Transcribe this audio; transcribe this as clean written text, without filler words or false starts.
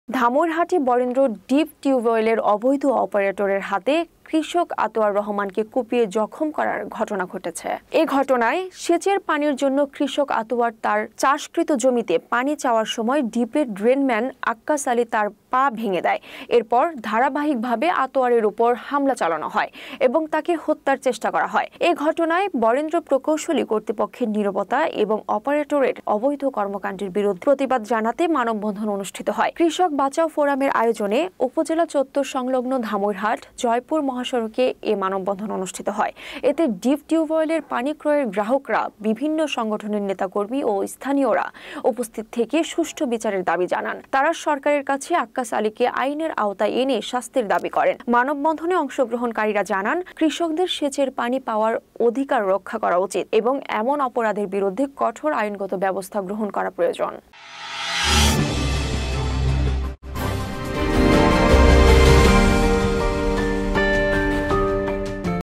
ধামইরহাটে Barendra deep টিউবওয়েলের অবৈধ অপারেটরের হাতে কৃষক আতোয়ার রহমানকে কুপিয়ে জখম করার ঘটনা ঘটেছে। এই ঘটনায় সেচের পানির জন্য কৃষক আতোয়ার তার চাষকৃত জমিতে পানি চাওয়ার সময় ডিপের ড্রেনম্যান আক্কাস আলী তার পা ভেঙে দেয়। এরপর ধারাবাহিকভাবে আতোয়ারের উপর হামলা চালানো হয় এবং তাকে হত্যার চেষ্টা করা হয়। এই ঘটনায় বরেন্দ্র প্রকৌশলী কর্তৃপক্ষের নীরবতা এবং অপারেটরের অবৈধ কর্মকাণ্ডের বিরুদ্ধে প্রতিবাদ জানাতে মানববন্ধন অনুষ্ঠিত হয়। কৃষক বাঁচাও ফোরামের আয়োজনে উপজেলা চত্বর সংলগ্ন ধামইরহাট জয়পুর মহাসড়কে এ মানববন্ধন অনুষ্ঠিত হয়। এতে ডিপ টিউবওয়েলের পানি ক্রয়ের গ্রাহকরা, বিভিন্ন সংগঠনের নেতাকর্মী ও স্থানীয়রা উপস্থিত থেকে সুষ্ঠু বিচারের দাবি জানান। তারা সরকারের কাছে আক্কাস আলীকে আইনের আওতায় এনে শাস্তির দাবি করেন। মানববন্ধনে অংশগ্রহণকারীরা জানান, কৃষকদের সেচের পানি পাওয়ার অধিকার রক্ষা করা উচিত এবং এমন অপরাধের বিরুদ্ধে কঠোর আইনগত ব্যবস্থা গ্রহণ করা প্রয়োজন।